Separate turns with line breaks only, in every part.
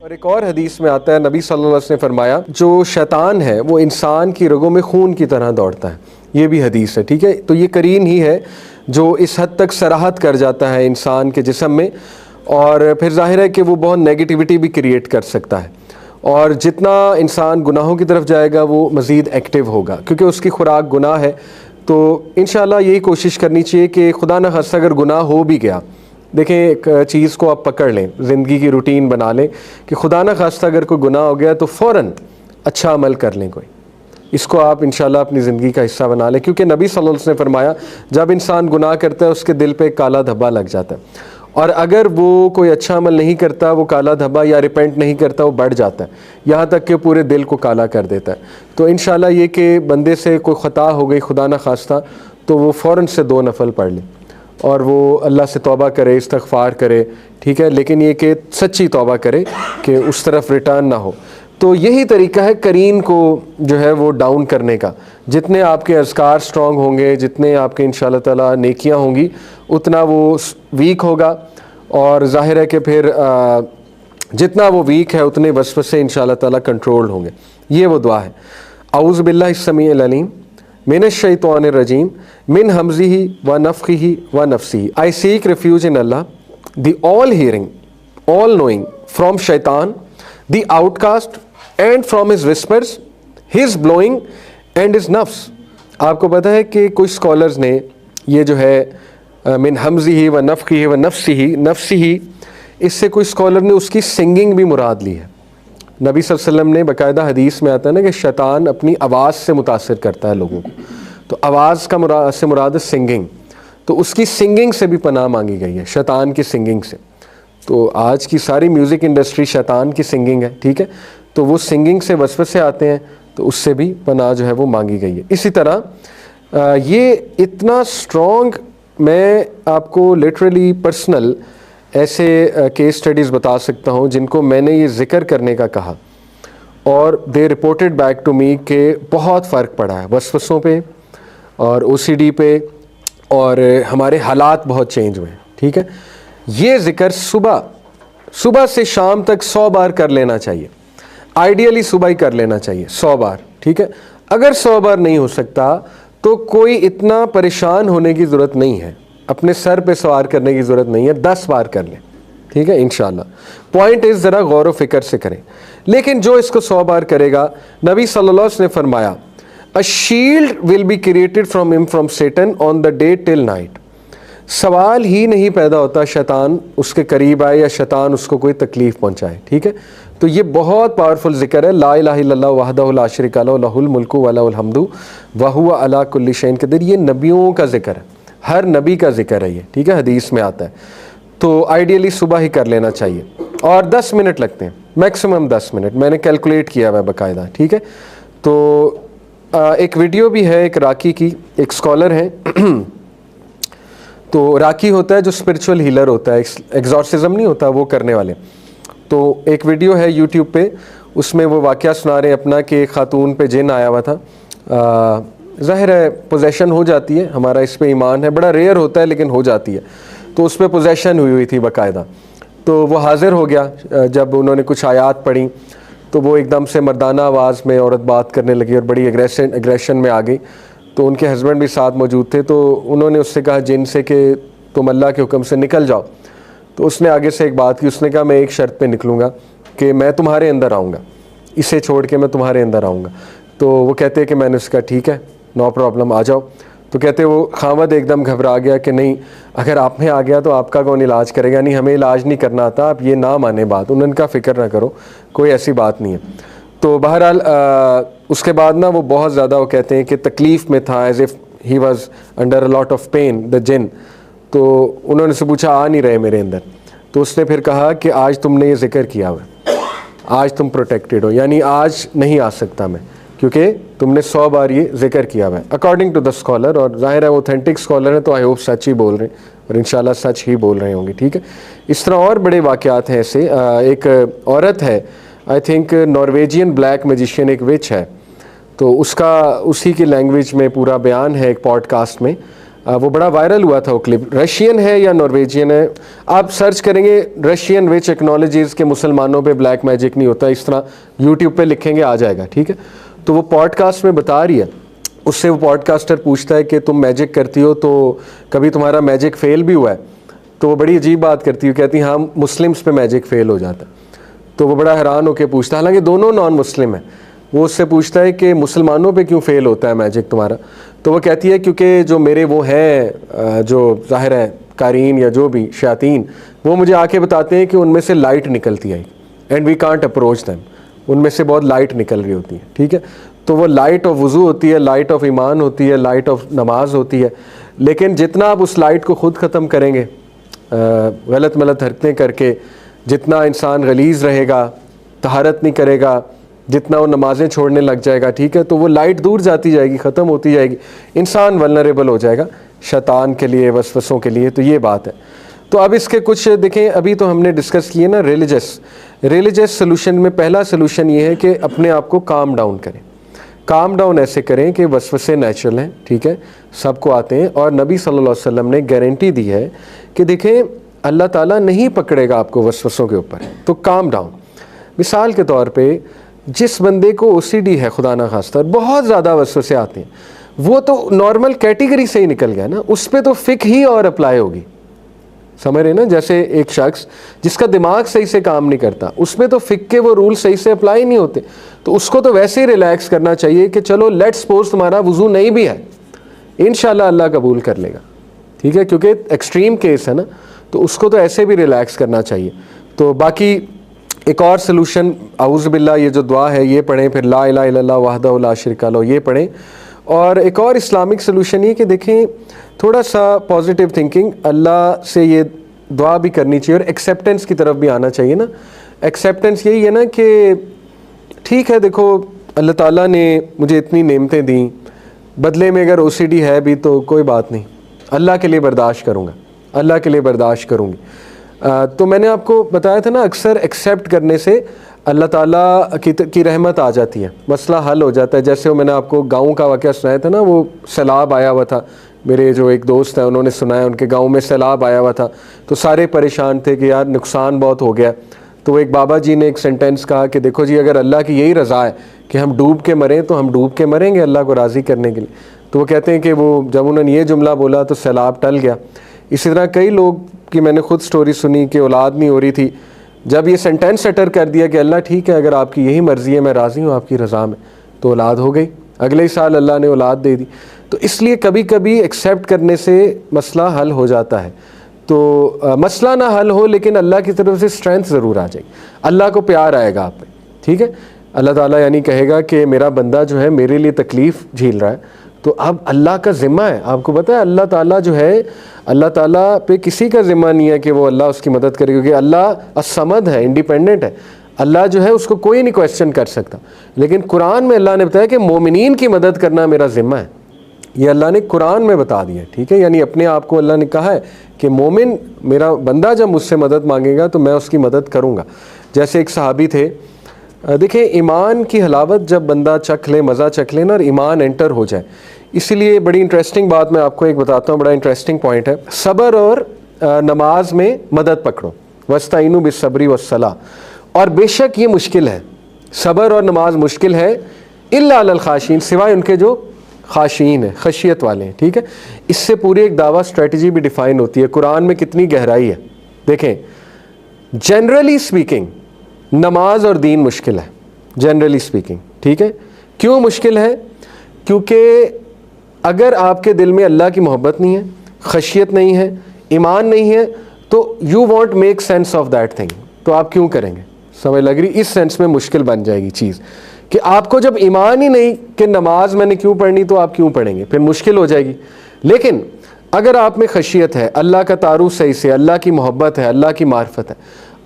और एक और हदीस में आता है, नबी सल्लल्लाहु अलैहि वसल्लम ने फरमाया, जो शैतान है वो इंसान की रगों में खून की तरह दौड़ता है। ये भी हदीस है, ठीक है। तो ये करीन ही है जो इस हद तक सराहत कर जाता है इंसान के जिस्म में, और फिर जाहिर है कि वो बहुत नेगेटिविटी भी क्रिएट कर सकता है। और जितना इंसान गुनाहों की तरफ जाएगा वो मज़ीद एक्टिव होगा, क्योंकि उसकी खुराक गुनाह है। तो इंशाअल्लाह यही कोशिश करनी चाहिए कि खुदा न खास्ता अगर गुनाह हो भी गया, देखें एक चीज़ को आप पकड़ लें, ज़िंदगी की रूटीन बना लें कि खुदा न खास्ता अगर कोई गुनाह हो गया तो फ़ौरन अच्छा अमल कर लें कोई। इसको आप इंशाल्लाह अपनी ज़िंदगी का हिस्सा बना लें, क्योंकि नबी सल्लल्लाहु अलैहि वसल्लम ने फरमाया जब इंसान गुनाह करता है उसके दिल पे एक काला धब्बा लग जाता है, और अगर वो कोई अच्छा अमल नहीं करता, वो काला धब्बा या रिपेंट नहीं करता, वो बढ़ जाता है, यहाँ तक कि पूरे दिल को काला कर देता है। तो इंशाल्लाह ये कि बंदे से कोई ख़ता हो गई खुदा न खास्ता, तो वो फ़ौरन से 2 नफल पढ़ ले और वो अल्लाह से तौबा करे, इस्तग़फ़ार करे, ठीक है। लेकिन ये कि सच्ची तौबा करे कि उस तरफ रिटर्न ना हो। तो यही तरीका है करीन को जो है वो डाउन करने का। जितने आपके अज़कार स्ट्रॉन्ग होंगे, जितने आपके इंशाअल्लाह ताला नेकियां होंगी, उतना वो वीक होगा। और ज़ाहिर है कि फिर जितना वो वीक है उतने वसवसे इंशाअल्लाह ताला कंट्रोल होंगे। ये वो दुआ है, औज़ु बिल्लाहि समीइल अलीम मिनश्शैतानिर रजीम मिन हमज़िही व नफ़ख़िही व नफ़्सिही। I seek refuge in Allah, the all hearing, all knowing, from Shaitan the outcast and from his whispers, his blowing and his nafs. आपको पता है कि कुछ स्कॉलर्स ने ये जो है मिन हमज़िही व नफ़ख़िही व नफ़्सिही, इससे कुछ स्कॉलर ने उसकी सिंगिंग भी मुराद ली है। नबी सल्लल्लाहु अलैहि वसल्लम ने बाकायदा हदीस में आता है ना कि शैतान अपनी आवाज़ से मुतासर करता है लोगों को, तो आवाज़ का से मुराद है सिंगिंग। तो उसकी सिंगिंग से भी पनाह मांगी गई है, शैतान की सिंगिंग से। तो आज की सारी म्यूज़िक इंडस्ट्री शैतान की सिंगिंग है, ठीक है। तो वो सिंगिंग से वसवसे आते हैं, तो उससे भी पनाह जो है वो मांगी गई है। इसी तरह ये इतना स्ट्रॉन्ग, मैं आपको लिटरली पर्सनल ऐसे केस स्टडीज़ बता सकता हूँ जिनको मैंने ये ज़िक्र करने का कहा और they reported back to me कि बहुत फ़र्क पड़ा है वसवसों पे और OCD पे, और हमारे हालात बहुत चेंज हुए, ठीक है। ये ज़िक्र सुबह से शाम तक 100 बार कर लेना चाहिए, आइडियली सुबह ही कर लेना चाहिए 100 बार, ठीक है। अगर 100 बार नहीं हो सकता तो कोई इतना परेशान होने की ज़रूरत नहीं है, अपने सर पे सवार करने की ज़रूरत नहीं है, 10 बार कर लें, ठीक है, इंशाल्लाह। पॉइंट इस ज़रा गौर व फिक्र से करें। लेकिन जो इसको 100 बार करेगा, नबी सल्लल्लाहु अलैहि वसल्लम ने फरमाया, a shield will be created from him from Satan on the day till night. सवाल ही नहीं पैदा होता शैतान उसके करीब आए या शैतान उसको कोई तकलीफ़ पहुँचाए, ठीक है। तो ये बहुत पावरफुल ज़िक्र है, ला इलाहा इल्लल्लाह वहदहु ला शरीका लहु लहुल मुल्कु व लहुल हम्दु व हुवा अला कुल्लि शैइन क़दीर। ये नबियों का ज़िक्र है, हर नबी का ज़िक्र है ये, ठीक है, हदीस में आता है। तो आइडियली सुबह ही कर लेना चाहिए, और 10 मिनट लगते हैं, मैक्सिमम 10 मिनट, मैंने कैलकुलेट किया हुआ है बाकायदा, ठीक है। तो एक वीडियो भी है एक राकी की, एक स्कॉलर हैं तो राकी होता है जो स्पिरिचुअल हीलर होता है, एग्जॉर्सिज्म नहीं होता वो करने वाले। तो एक वीडियो है यूट्यूब पे, उसमें वो वाक़या सुना रहे अपना कि खातून पे जिन आया हुआ था। ज़ाहिर है पोजेशन हो जाती है, हमारा इस पे ईमान है, बड़ा रेयर होता है लेकिन हो जाती है। तो उस पर पोजेशन हुई थी बाकायदा। तो वो हाज़िर हो गया, जब उन्होंने कुछ आयात पढ़ी तो वो एकदम से मर्दाना आवाज़ में औरत बात करने लगी और बड़ी एग्रेशन में आ गई। तो उनके हस्बैंड भी साथ मौजूद थे, तो उन्होंने उससे कहा जिन से कि तुम अल्लाह के हुक्म से निकल जाओ। तो उसने आगे से एक बात की, उसने कहा मैं एक शर्त पे निकलूँगा कि मैं तुम्हारे अंदर आऊँगा, इसे छोड़ के मैं तुम्हारे अंदर आऊँगा। तो वो कहते हैं कि मैंने उसका ठीक है, नो प्रॉब्लम, आ जाओ। तो कहते वो खामद एकदम घबरा गया कि नहीं, अगर आप में आ गया तो आपका कौन इलाज करेगा, नहीं हमें इलाज नहीं करना आता, आप ये ना माने बात। उन्होंने कहा फ़िक्र ना करो, कोई ऐसी बात नहीं है। तो बहरहाल उसके बाद ना वो बहुत ज़्यादा, वो कहते हैं कि तकलीफ़ में था, as if he was under a lot of pain, the jinn. तो उन्होंने से पूछा आ नहीं रहे मेरे अंदर। तो उसने फिर कहा कि आज तुमने ये ज़िक्र किया हुआ, आज तुम प्रोटेक्टेड हो, यानी आज नहीं आ सकता मैं, क्योंकि तुमने 100 बार ये जिक्र किया हुआ है, अकॉर्डिंग टू द स्कॉलर। और जाहिर है ऑथेंटिक स्कॉलर है, तो आई होप सच ही बोल रहे हैं और इंशाल्लाह सच ही बोल रहे होंगे, ठीक है। इस तरह और बड़े वाक़यात हैं ऐसे। एक औरत है, I think Norwegian black magician, एक विच है, तो उसका उसी की लैंग्वेज में पूरा बयान है एक पॉडकास्ट में। वो बड़ा वायरल हुआ था वो क्लिप। रशियन है या नॉर्वेजियन है, आप सर्च करेंगे रशियन विच एक्नॉलेजेस के मुसलमानों पे ब्लैक मैजिक नहीं होता, इस तरह यूट्यूब पे लिखेंगे आ जाएगा, ठीक है। तो वो पॉडकास्ट में बता रही है, उससे वो पॉडकास्टर पूछता है कि तुम मैजिक करती हो तो कभी तुम्हारा मैजिक फ़ेल भी हुआ है? तो वो बड़ी अजीब बात करती है, कहती हाँ मुस्लिम्स पे मैजिक फ़ेल हो जाता है। तो वो बड़ा हैरान होकर पूछता है, हालांकि दोनों नॉन मुस्लिम है, वो उससे पूछता है कि मुसलमानों पे क्यों फ़ेल होता है मैजिक तुम्हारा? तो वो कहती है क्योंकि जो मेरे वो हैं जो ज़ाहिर है कारीन या जो भी शयातीन, वो मुझे आके बताते हैं कि उनमें से लाइट निकलती है and we can't approach them, उनमें से बहुत लाइट निकल रही होती है, ठीक है। तो वो लाइट ऑफ वज़ू होती है, लाइट ऑफ ईमान होती है, लाइट ऑफ नमाज होती है, लेकिन जितना आप उस लाइट को ख़ुद ख़त्म करेंगे गलत मलत हरकतें करके, जितना इंसान गलीज़ रहेगा, तहारत नहीं करेगा, जितना वो नमाज़ें छोड़ने लग जाएगा, ठीक है, तो वो लाइट दूर जाती जाएगी, ख़त्म होती जाएगी, इंसान वल्नरेबल हो जाएगा शैतान के लिए, वसवसों के लिए। तो ये बात है। तो अब इसके कुछ देखें, अभी तो हमने डिस्कस किए ना रिलीजियस सोल्यूशन में पहला सोल्यूशन ये है कि अपने आप को काम डाउन करें। काम डाउन ऐसे करें कि वसवसे नेचुरल हैं, ठीक है, सबको आते हैं, और नबी सल्लल्लाहु अलैहि वसल्लम ने गारंटी दी है कि देखें अल्लाह ताला नहीं पकड़ेगा आपको वसवसों के ऊपर, तो काम डाउन। मिसाल के तौर पे जिस बंदे को ओसीडी है, खुदा ना खास्ता, बहुत ज़्यादा वसवसे आते हैं, वो तो नॉर्मल कैटेगरी से ही निकल गया ना, उस पर तो फ़िक ही और अप्लाई होगी, समझ रहे ना। जैसे एक शख्स जिसका दिमाग सही से काम नहीं करता, उसमें तो फ़िक के वो रूल सही से अप्लाई नहीं होते, तो उसको तो वैसे ही रिलैक्स करना चाहिए कि चलो लेट सपोज तुम्हारा वज़ू नहीं भी है, इंशाल्लाह अल्लाह कबूल कर लेगा, ठीक है, क्योंकि एक्सट्रीम केस है ना, तो उसको तो ऐसे भी रिलैक्स करना चाहिए। तो बाकी एक और सलूशन औज़ बिल्लाह, ये जो दुआ है ये पढ़ें, फिर ला इलाहा इल्लल्लाह वहदहु ला शरीका लहू ये पढ़ें। और एक और इस्लामिक सलूशन ये कि देखें थोड़ा सा पॉजिटिव थिंकिंग, अल्लाह से ये दुआ भी करनी चाहिए और एक्सेप्टेंस की तरफ भी आना चाहिए ना। एक्सेप्टेंस यही है ना कि ठीक है, देखो अल्लाह ताला ने मुझे इतनी नेमतें दी, बदले में अगर ओसीडी है भी तो कोई बात नहीं, अल्लाह के लिए बर्दाश्त करूँगा, अल्लाह के लिए बर्दाश्त करूँगी। तो मैंने आपको बताया था ना, अक्सर एक्सेप्ट करने से अल्लाह ताला की रहमत आ जाती है, मसला हल हो जाता है। जैसे वो मैंने आपको गाँव का वाक़या सुनाया था ना, वो सैलाब आया हुआ था, मेरे जो एक दोस्त हैं उन्होंने सुनाया, उनके गांव में सैलाब आया हुआ था, तो सारे परेशान थे कि यार नुकसान बहुत हो गया। तो एक बाबा जी ने एक सेंटेंस कहा कि देखो जी, अगर अल्लाह की यही रज़ा है कि हम डूब के मरें तो हम डूब के मरेंगे अल्लाह को राज़ी करने के लिए। तो वो कहते हैं कि वो जब उन्होंने ये जुमला बोला तो सैलाब टल गया। इसी तरह कई लोग की मैंने खुद स्टोरी सुनी कि औलाद नहीं हो रही थी, जब ये सेंटेंस अटर कर दिया कि अल्लाह ठीक है, अगर आपकी यही मर्ज़ी है, मैं राज़ी हूँ आपकी रज़ा में, तो औलाद हो गई, अगले ही साल अल्लाह ने औलाद दे दी। तो इसलिए कभी कभी एक्सेप्ट करने से मसला हल हो जाता है। तो मसला ना हल हो लेकिन अल्लाह की तरफ से स्ट्रेंथ ज़रूर आ जाएगी, अल्लाह को प्यार आएगा आप पे, ठीक है। अल्लाह ताला यानी कहेगा कि मेरा बंदा जो है मेरे लिए तकलीफ़ झेल रहा है, तो अब अल्लाह का ज़िम्मा है। आपको पता है अल्लाह ताला जो है, अल्लाह ताला पे किसी का ज़िम्मा नहीं है कि वो अल्लाह उसकी मदद करे, क्योंकि अल्लाह असमद है, इंडिपेंडेंट है। अल्लाह जो है उसको कोई नहीं क्वेश्चन कर सकता। लेकिन कुरान में अल्लाह ने बताया कि मोमिनीन की मदद करना मेरा ज़िम्मा है, ये अल्लाह ने कुरान में बता दिया, ठीक है। यानी अपने आप को अल्लाह ने कहा है कि मोमिन, मेरा बंदा जब मुझसे मदद मांगेगा तो मैं उसकी मदद करूँगा। जैसे एक सहाबी थे, देखिए ईमान की हलावत जब बंदा चख ले, मज़ा चख ले ना, और ईमान एंटर हो जाए, इसीलिए बड़ी इंटरेस्टिंग बात मैं आपको एक बताता हूँ, बड़ा इंटरेस्टिंग पॉइंट है। सब्र और नमाज में मदद पकड़ो, वस्ताइनु बिस्सब्री वस्सलाह, और बेशक ये मुश्किल है, सब्र और नमाज मुश्किल है, इल्ला अलल खाशीन, सिवाय उनके जो खाशीन है, खशियत वाले हैं, ठीक है। इससे पूरी एक दावा स्ट्रेटजी भी डिफ़ाइन होती है, कुरान में कितनी गहराई है। देखें जनरली स्पीकिंग नमाज और दीन मुश्किल है, जनरली स्पीकिंग, ठीक है। क्यों मुश्किल है? क्योंकि अगर आपके दिल में अल्लाह की मोहब्बत नहीं है, खशियत नहीं है, ईमान नहीं है, तो you want make sense of that thing, तो आप क्यों करेंगे? समझ लग रही? इस सेंस में मुश्किल बन जाएगी चीज़ कि आपको जब ईमान ही नहीं कि नमाज मैंने क्यों पढ़नी, तो आप क्यों पढ़ेंगे, फिर मुश्किल हो जाएगी। लेकिन अगर आप में खशियत है, अल्लाह का तारुफ सही से, अल्लाह की मोहब्बत है, अल्लाह की मार्फत है,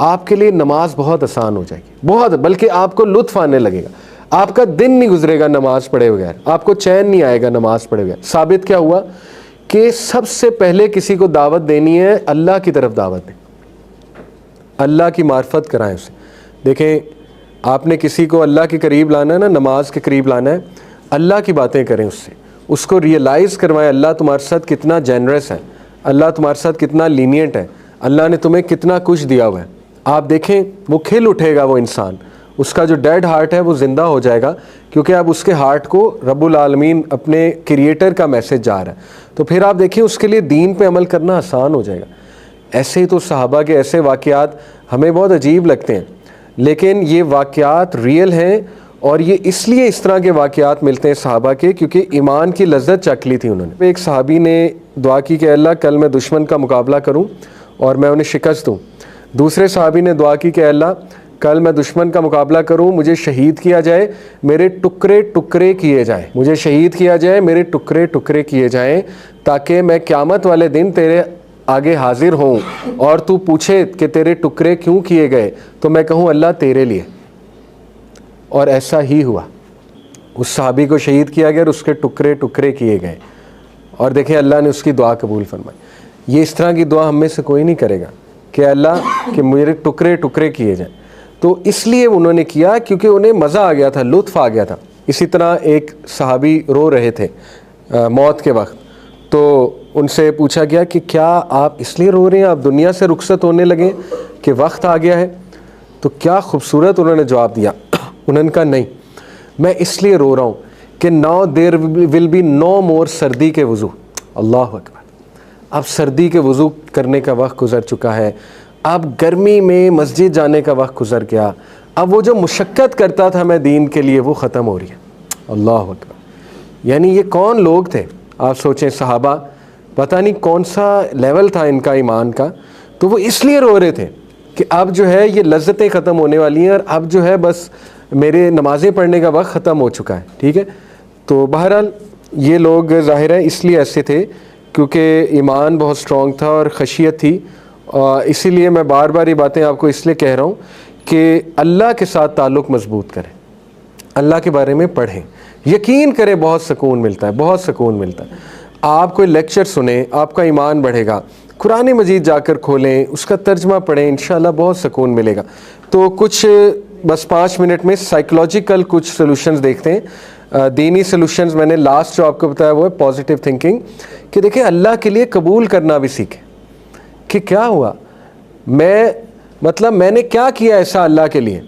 आपके लिए नमाज बहुत आसान हो जाएगी, बहुत, बल्कि आपको लुत्फ़ आने लगेगा। आपका दिन नहीं गुजरेगा नमाज पढ़े बगैर, आपको चैन नहीं आएगा नमाज पढ़े बगैर। साबित क्या हुआ कि सबसे पहले किसी को दावत देनी है, अल्लाह की तरफ दावत दें, अल्लाह की मार्फत कराएं उसे। देखें आपने किसी को अल्लाह के करीब लाना है ना, नमाज के करीब लाना है, अल्लाह की बातें करें उससे, उसको रियलाइज़ करवाएं अल्लाह तुम्हारे साथ कितना जेनरस है, अल्लाह तुम्हारे साथ कितना लीनियंट है, अल्लाह ने तुम्हें कितना कुछ दिया हुआ है। आप देखें वो खिल उठेगा, वो इंसान, उसका जो डेड हार्ट है वो ज़िंदा हो जाएगा, क्योंकि अब उसके हार्ट को रब्बुल आलमीन अपने क्रिएटर का मैसेज जा रहा है। तो फिर आप देखिए उसके लिए दीन पे अमल करना आसान हो जाएगा। ऐसे ही तो सहाबा के ऐसे वाक़यात हमें बहुत अजीब लगते हैं, लेकिन ये वाक़यात रियल हैं, और ये इसलिए इस तरह के वाक़यात मिलते हैं सहाबा के क्योंकि ईमान की लज्जत चख ली थी उन्होंने। एक सहाबी ने दुआ की कि अल्लाह कल मैं दुश्मन का मुकाबला करूं और मैं उन्हें शिकस्त दूं। दूसरे सहाबी ने दुआ की कि अल्लाह कल मैं दुश्मन का मुकाबला करूं, मुझे शहीद किया जाए, मेरे टुकड़े टुकड़े किए जाएं, मुझे शहीद किया जाए, मेरे टुकड़े टुकड़े किए जाएं, ताकि मैं क़यामत वाले दिन तेरे आगे हाजिर हों और तू पूछे कि तेरे टुकड़े क्यों किए गए, तो मैं कहूँ अल्लाह तेरे लिए। और ऐसा ही हुआ, उस सहाबी को शहीद किया गया और उसके टुकड़े टुकड़े किए गए, और देखें अल्लाह ने उसकी दुआ कबूल फरमाई। ये इस तरह की दुआ हम में से कोई नहीं करेगा कि अल्लाह कि मेरे टुकड़े टुकड़े किए जाएं। तो इसलिए उन्होंने किया क्योंकि उन्हें मज़ा आ गया था, लुत्फ़ आ गया था। इसी तरह एक सहाबी रो रहे थे मौत के वक्त, तो उनसे पूछा गया कि क्या आप इसलिए रो रहे हैं, आप दुनिया से रुखसत होने लगे कि वक्त आ गया है? तो क्या खूबसूरत उन्होंने जवाब दिया। उन्होंने कहा नहीं, मैं इसलिए रो रहा हूँ कि now there will be no more सर्दी के वज़ू। अल्लाह अकबर, अब सर्दी के वज़ू करने का वक्त गुज़र चुका है, अब गर्मी में मस्जिद जाने का वक्त गुज़र गया, अब वो जो मुशक्क़त करता था मैं दीन के लिए वो ख़त्म हो रही है। अल्लाह अकबर। यानी ये कौन लोग थे, आप सोचें, सहाबा, पता नहीं कौन सा लेवल था इनका ईमान का। तो वो इसलिए रो रहे थे कि अब जो है ये लज्जतें ख़त्म होने वाली हैं, और अब जो है बस मेरे नमाज़ें पढ़ने का वक्त ख़त्म हो चुका है। ठीक है, तो बहरहाल ये लोग ज़ाहिर है इसलिए ऐसे थे क्योंकि ईमान बहुत स्ट्रॉन्ग था और खशियत थी। इसीलिए मैं बार बार ये बातें आपको इसलिए कह रहा हूँ कि अल्लाह के साथ ताल्लुक़ मज़बूत करें, अल्लाह के बारे में पढ़ें, यकीन करें बहुत सुकून मिलता है, बहुत सुकून मिलता है। आप कोई लेक्चर सुने, आपका ईमान बढ़ेगा। कुरान मजीद जाकर खोलें, उसका तर्जमा पढ़ें, इंशाल्लाह बहुत सुकून मिलेगा। तो कुछ बस 5 मिनट में साइकोलॉजिकल कुछ सॉल्यूशंस देखते हैं। दीनी सॉल्यूशंस मैंने लास्ट जो आपको बताया वो है पॉजिटिव थिंकिंग, कि देखिए अल्लाह के लिए कबूल करना भी सीखें कि क्या हुआ, मैंने क्या किया ऐसा अल्लाह के लिए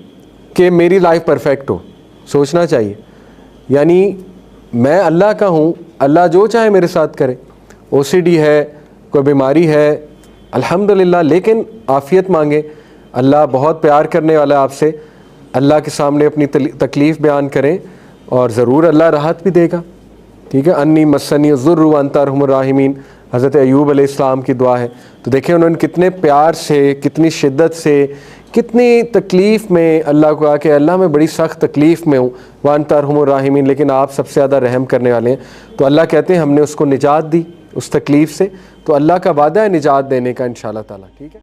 कि मेरी लाइफ परफेक्ट हो। सोचना चाहिए, यानी मैं अल्लाह का हूँ, अल्लाह जो चाहे मेरे साथ करे। OCD है, कोई बीमारी है, अल्हम्दुलिल्लाह, लेकिन आफ़ियत मांगे। अल्लाह बहुत प्यार करने वाला है आपसे। अल्लाह के सामने अपनी तकलीफ़ बयान करें और ज़रूर अल्लाह राहत भी देगा। ठीक है, अन्नी मस्सनी ज़ुर्रु व अंता अरहमुर राहिमीन, हज़रत अय्यूब अलैहिस्सलाम की दुआ है। तो देखें उन्होंने कितने प्यार से, कितनी शिद्दत से, कितनी तकलीफ़ में अल्लाह को कहा कि अल्लाह मैं बड़ी सख्त तकलीफ़ में हूँ, व अंता अरहमुर राहिमीन, लेकिन आप सबसे ज़्यादा रहम करने वाले हैं। तो अल्लाह कहते हैं हमने उसको निजात दी उस तकलीफ़ से। तो अल्लाह का वादा है निजात देने का इंशाअल्लाह ताला। ठीक है।